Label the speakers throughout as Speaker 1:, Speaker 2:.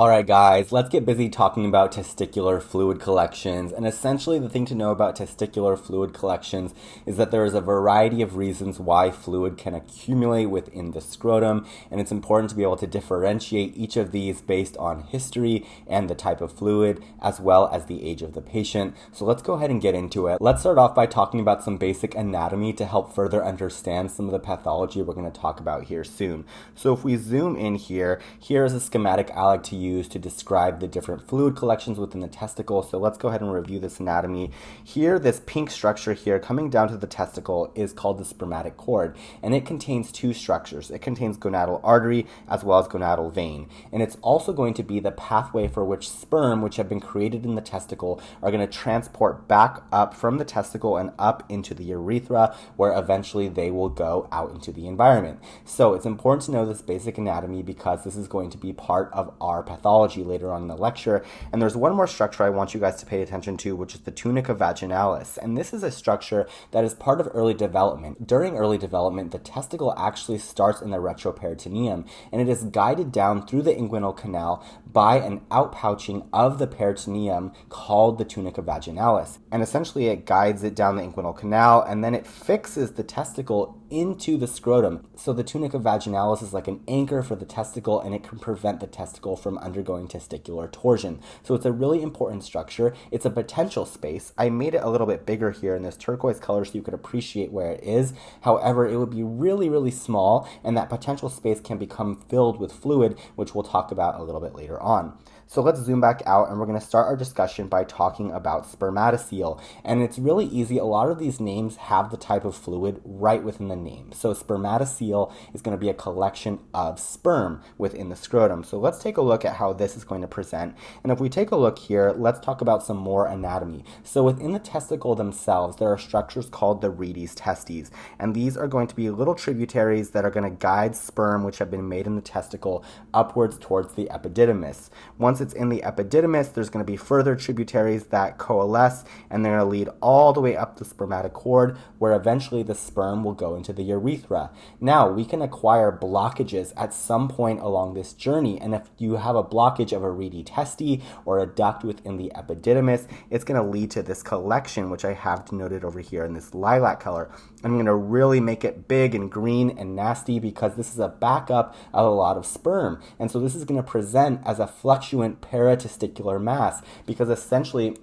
Speaker 1: Alright guys, let's get busy talking about testicular fluid collections. And essentially the thing to know about testicular fluid collections is that there is a variety of reasons why fluid can accumulate within the scrotum, and it's important to be able to differentiate each of these based on history and the type of fluid, as well as the age of the patient. So let's go ahead and get into it. Let's start off by talking about some basic anatomy to help further understand some of the pathology we're going to talk about here soon. So if we zoom in here is a schematic I like to use to describe the different fluid collections within the testicle. So let's go ahead and review this anatomy. Here, this pink structure here coming down to the testicle is called the spermatic cord, and it contains two structures. It contains gonadal artery as well as gonadal vein, and it's also going to be the pathway for which sperm, which have been created in the testicle, are going to transport back up from the testicle and up into the urethra, where eventually they will go out into the environment. So it's important to know this basic anatomy because this is going to be part of our pathology later on in the lecture. And there's one more structure I want you guys to pay attention to, which is the tunica vaginalis. And this is a structure that is part of early development. During early development, the testicle actually starts in the retroperitoneum, and it is guided down through the inguinal canal by an outpouching of the peritoneum called the tunica vaginalis. And essentially it guides it down the inguinal canal, and then it fixes the testicle into the scrotum. So the tunica vaginalis is like an anchor for the testicle, and it can prevent the testicle from undergoing testicular torsion. So it's a really important structure. It's a potential space. I made it a little bit bigger here in this turquoise color so you could appreciate where it is. However, it would be really, really small, and that potential space can become filled with fluid, which we'll talk about a little bit later on. So let's zoom back out, and we're going to start our discussion by talking about spermatocele. And it's really easy. A lot of these names have the type of fluid right within the name. So spermatocele is going to be a collection of sperm within the scrotum. So let's take a look at how this is going to present. And if we take a look here, let's talk about some more anatomy. So within the testicle themselves, there are structures called the Redes testes. And these are going to be little tributaries that are going to guide sperm which have been made in the testicle upwards towards the epididymis. Once it's in the epididymis, there's going to be further tributaries that coalesce, and they're going to lead all the way up the spermatic cord, where eventually the sperm will go into the urethra. Now, we can acquire blockages at some point along this journey, and if you have a blockage of a Redi testi or a duct within the epididymis, it's going to lead to this collection, which I have denoted over here in this lilac color. I'm going to really make it big and green and nasty because this is a backup of a lot of sperm. And so this is going to present as a fluctuant paratesticular mass, because essentially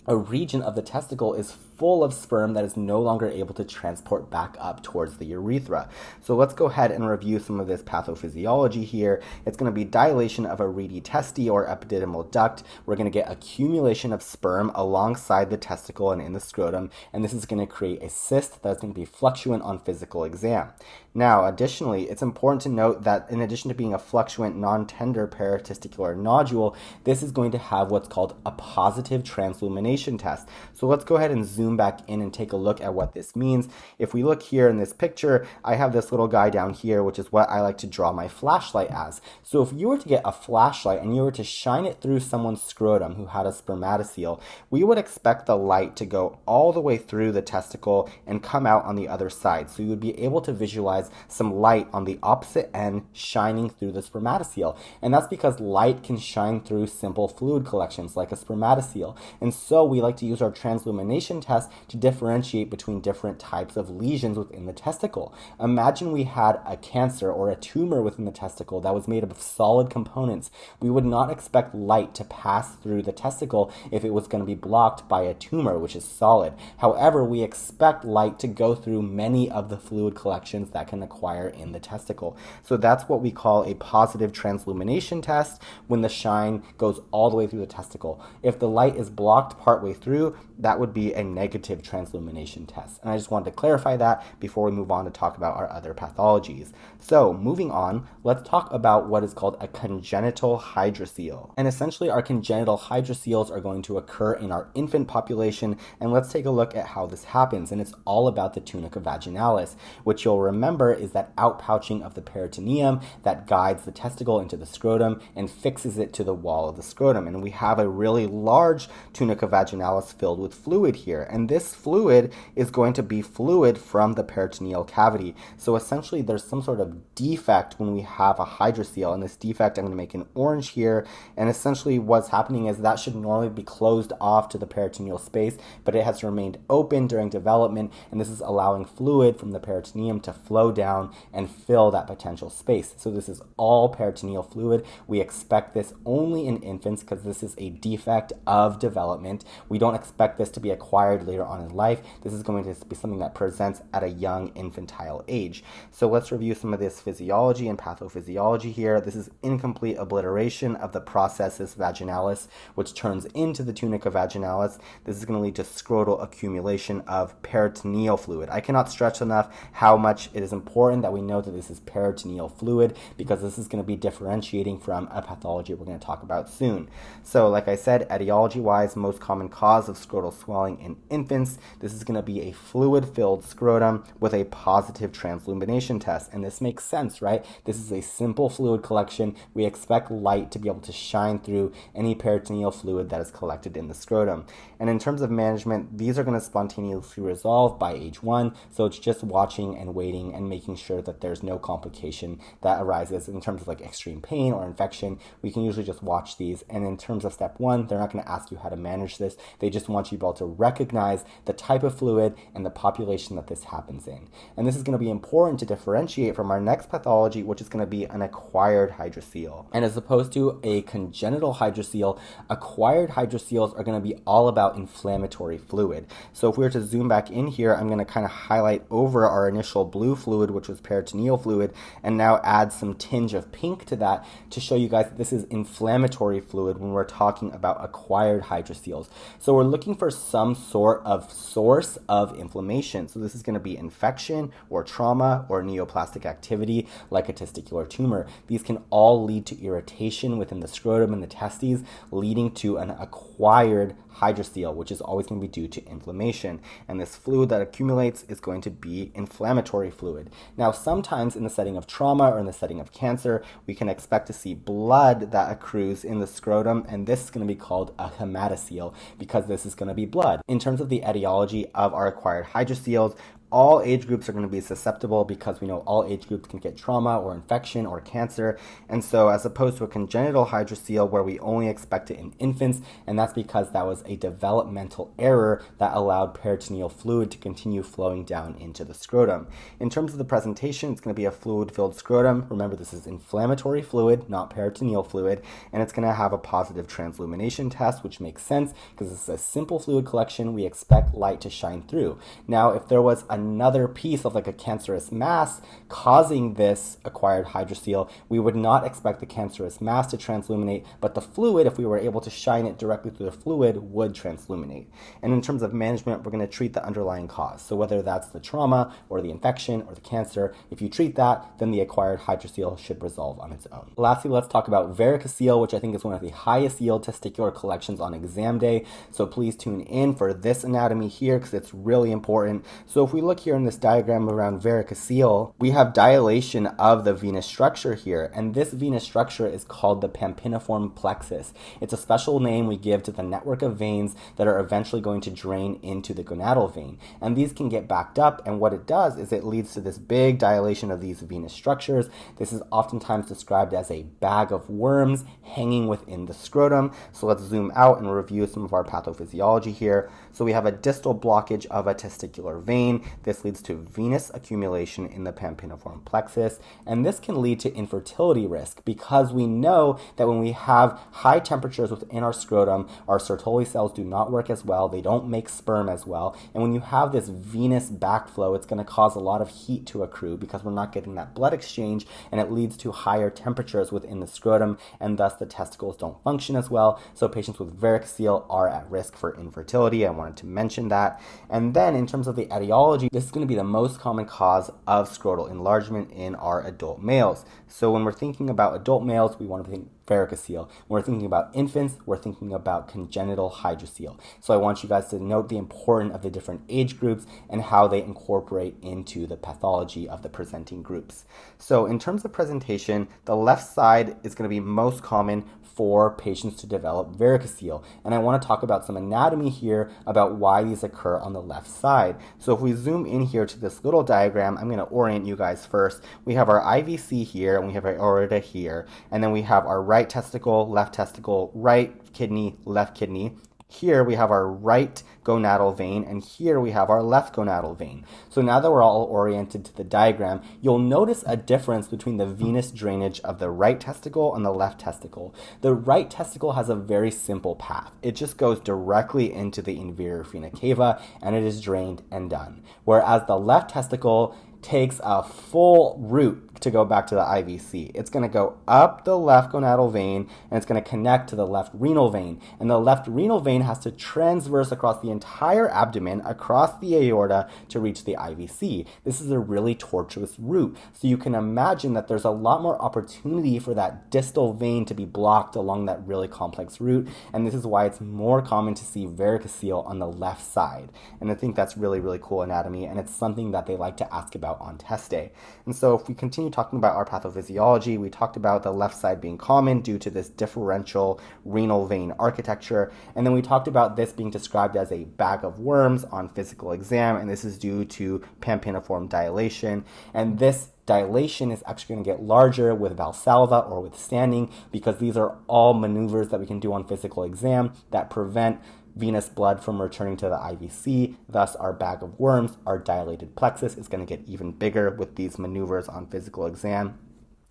Speaker 1: a region of the testicle is full of sperm that is no longer able to transport back up towards the urethra. So let's go ahead and review some of this pathophysiology here. It's going to be dilation of a Redi testi or epididymal duct. We're going to get accumulation of sperm alongside the testicle and in the scrotum, and this is going to create a cyst that's going to be fluctuant on physical exam. Now, additionally, it's important to note that in addition to being a fluctuant, non-tender paratesticular nodule, this is going to have what's called a positive translumination test. So let's go ahead and zoom back in and take a look at what this means. If we look here in this picture, I have this little guy down here, which is what I like to draw my flashlight as. So if you were to get a flashlight and you were to shine it through someone's scrotum who had a spermatocele, we would expect the light to go all the way through the testicle and come out on the other side. So you would be able to visualize some light on the opposite end shining through the spermatocele. And that's because light can shine through simple fluid collections like a spermatocele. And so we like to use our translumination test to differentiate between different types of lesions within the testicle. Imagine we had a cancer or a tumor within the testicle that was made up of solid components. We would not expect light to pass through the testicle if it was going to be blocked by a tumor, which is solid. However, we expect light to go through many of the fluid collections that can acquire in the testicle. So that's what we call a positive translumination test when the shine goes all the way through the testicle. If the light is blocked partway through, that would be a negative translumination test. And I just wanted to clarify that before we move on to talk about our other pathologies. So moving on, let's talk about what is called a congenital hydrocele. And essentially our congenital hydroceles are going to occur in our infant population, and let's take a look at how this happens. And it's all about the tunica vaginalis, which you'll remember is that outpouching of the peritoneum that guides the testicle into the scrotum and fixes it to the wall of the scrotum. And we have a really large tunica vaginalis filled with fluid here. and this fluid is going to be fluid from the peritoneal cavity. So essentially there's some sort of defect when we have a hydrocele, and this defect I'm going to make an orange here, and essentially what's happening is that should normally be closed off to the peritoneal space, but it has remained open during development, and this is allowing fluid from the peritoneum to flow down and fill that potential space. So this is all peritoneal fluid. We expect this only in infants because this is a defect of development. We don't expect this to be acquired later on in life. This is going to be something that presents at a young infantile age. So let's review some of this physiology and pathophysiology here. This is incomplete obliteration of the processus vaginalis, which turns into the tunica vaginalis. This is going to lead to scrotal accumulation of peritoneal fluid. I cannot stress enough how much it is important that we know that this is peritoneal fluid, because this is going to be differentiating from a pathology we're going to talk about soon. So like I said, etiology-wise, most common cause of scrotal swelling in infants, this is going to be a fluid-filled scrotum with a positive translumination test. And this makes sense, right? This is a simple fluid collection. We expect light to be able to shine through any peritoneal fluid that is collected in the scrotum. And in terms of management, these are going to spontaneously resolve by age 1. So it's just watching and waiting and making sure that there's no complication that arises in terms of like extreme pain or infection. We can usually just watch these. And in terms of step 1, they're not going to ask you how to manage this. They just want you to be able to recognize the type of fluid and the population that this happens in. And this is going to be important to differentiate from our next pathology, which is going to be an acquired hydrocele. And as opposed to a congenital hydrocele, acquired hydroceles are going to be all about inflammatory fluid. So if we were to zoom back in here, I'm going to kind of highlight over our initial blue fluid, which was peritoneal fluid, and now add some tinge of pink to that to show you guys that this is inflammatory fluid when we're talking about acquired hydroceles. So we're looking for some sort of source of inflammation. So this is going to be infection or trauma or neoplastic activity like a testicular tumor. These can all lead to irritation within the scrotum and the testes, leading to an acquired hydrocele, which is always going to be due to inflammation. And this fluid that accumulates is going to be inflammatory fluid. Now, sometimes in the setting of trauma or in the setting of cancer, we can expect to see blood that accrues in the scrotum, and this is going to be called a hematocele because this is going to be blood. In terms of the etiology of our acquired hydroceles, all age groups are going to be susceptible because we know all age groups can get trauma or infection or cancer. And so as opposed to a congenital hydrocele where we only expect it in infants, and that's because that was a developmental error that allowed peritoneal fluid to continue flowing down into the scrotum. In terms of the presentation, it's going to be a fluid-filled scrotum. Remember, this is inflammatory fluid, not peritoneal fluid, and it's going to have a positive translumination test, which makes sense because this is a simple fluid collection. We expect light to shine through. Now, if there was another piece of like a cancerous mass causing this acquired hydrocele, we would not expect the cancerous mass to transluminate, but the fluid, if we were able to shine it directly through the fluid, would transluminate. And in terms of management, we're going to treat the underlying cause. So whether that's the trauma or the infection or the cancer, if you treat that, then the acquired hydrocele should resolve on its own. Lastly, let's talk about varicocele, which I think is one of the highest yield testicular collections on exam day. So please tune in for this anatomy here because it's really important. So if we look here in this diagram around varicocele, we have dilation of the venous structure here, and this venous structure is called the pampiniform plexus. It's a special name we give to the network of veins that are eventually going to drain into the gonadal vein, and these can get backed up, and what it does is it leads to this big dilation of these venous structures. This is oftentimes described as a bag of worms hanging within the scrotum. So let's zoom out and review some of our pathophysiology here. So we have a distal blockage of a testicular vein. This leads to venous accumulation in the pampiniform plexus, and this can lead to infertility risk because we know that when we have high temperatures within our scrotum, our Sertoli cells do not work as well, they don't make sperm as well, and when you have this venous backflow, it's going to cause a lot of heat to accrue because we're not getting that blood exchange, and it leads to higher temperatures within the scrotum, and thus the testicles don't function as well. So patients with varicocele are at risk for infertility. I wanted to mention that. And then in terms of the etiology, this is going to be the most common cause of scrotal enlargement in our adult males. So when we're thinking about adult males, we want to think varicocele. When we're thinking about infants, we're thinking about congenital hydrocele. So I want you guys to note the importance of the different age groups and how they incorporate into the pathology of the presenting groups. So in terms of presentation, the left side is going to be most common for patients to develop varicocele. And I want to talk about some anatomy here about why these occur on the left side. So if we zoom in here to this little diagram, I'm going to orient you guys first. We have our IVC here, and we have our aorta here, and then we have our right testicle, right kidney, left kidney. Here we have our right gonadal vein, and here we have our left gonadal vein. So now that we're all oriented to the diagram, you'll notice a difference between the venous drainage of the right testicle and the left testicle. The right testicle has a very simple path. It just goes directly into the inferior vena cava, and it is drained and done. Whereas the left testicle takes a full route to go back to the IVC. It's going to go up the left gonadal vein, and it's going to connect to the left renal vein. And the left renal vein has to transverse across the entire abdomen, across the aorta, to reach the IVC. This is a really tortuous route. So you can imagine that there's a lot more opportunity for that distal vein to be blocked along that really complex route. And this is why it's more common to see varicocele on the left side. And I think that's really, really cool anatomy, and it's something that they like to ask about on test day. And so if we continue talking about our pathophysiology, we talked about the left side being common due to this differential renal vein architecture, and then we talked about this being described as a bag of worms on physical exam, and this is due to pampiniform dilation, and this dilation is actually going to get larger with Valsalva or with standing, because these are all maneuvers that we can do on physical exam that prevent venous blood from returning to the IVC. Thus, our bag of worms, our dilated plexus, is going to get even bigger with these maneuvers on physical exam.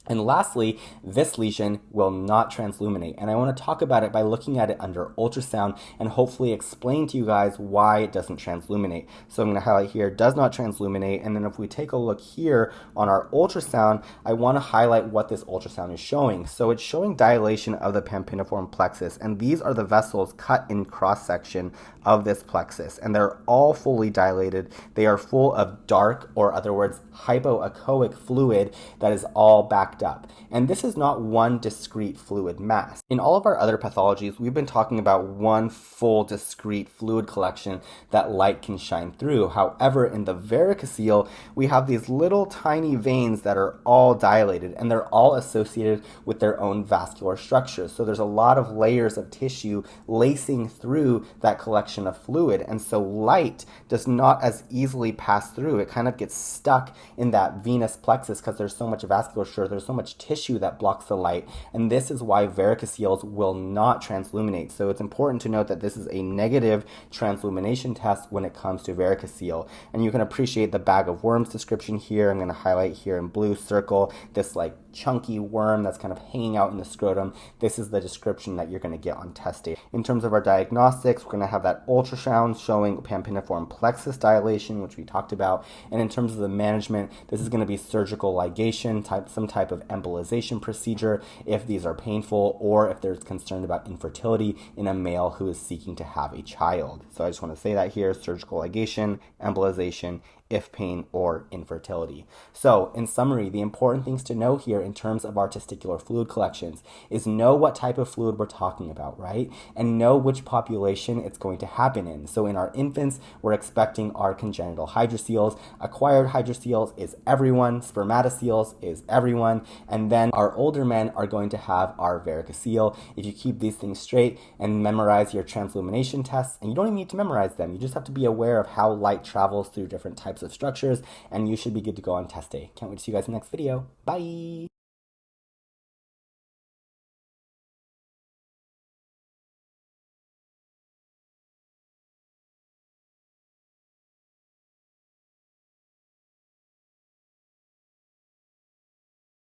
Speaker 1: And lastly, this lesion will not transluminate. And I want to talk about it by looking at it under ultrasound and hopefully explain to you guys why it doesn't transluminate. So I'm going to highlight here, does not transluminate. And then if we take a look here on our ultrasound, I want to highlight what this ultrasound is showing. So it's showing dilation of the pampiniform plexus. And these are the vessels cut in cross-section of this plexus. And they're all fully dilated. They are full of dark, or other words, hypoechoic fluid that is all backed up. And this is not one discrete fluid mass. In all of our other pathologies, we've been talking about one full discrete fluid collection that light can shine through. However, in the varicocele, we have these little tiny veins that are all dilated, and they're all associated with their own vascular structures. So there's a lot of layers of tissue lacing through that collection of fluid, and so light does not as easily pass through. It kind of gets stuck in that venous plexus because there's so much vasculature, there's so much tissue that blocks the light, and this is why varicoceles will not transluminate. So it's important to note that this is a negative translumination test when it comes to varicocele. And you can appreciate the bag of worms description here. I'm going to highlight here in blue circle this like chunky worm that's kind of hanging out in the scrotum. This is the description that you're going to get on test day. In terms of our diagnostics, we're going to have that ultrasound showing pampiniform plexus dilation, which we talked about. And in terms of the management, this is going to be surgical ligation, some type of embolization procedure if these are painful, or if there's concern about infertility in a male who is seeking to have a child. So I just want to say that here, surgical ligation, embolization, if pain or infertility. So in summary, the important things to know here in terms of our testicular fluid collections is know what type of fluid we're talking about, right? And know which population it's going to happen in. So in our infants, we're expecting our congenital hydroceles. Acquired hydroceles is everyone. Spermatoceles is everyone. And then our older men are going to have our varicocele. If you keep these things straight and memorize your translumination tests, and you don't even need to memorize them, you just have to be aware of how light travels through different types of structures, and you should be good to go on test day. Can't wait to see you guys in the next video. Bye!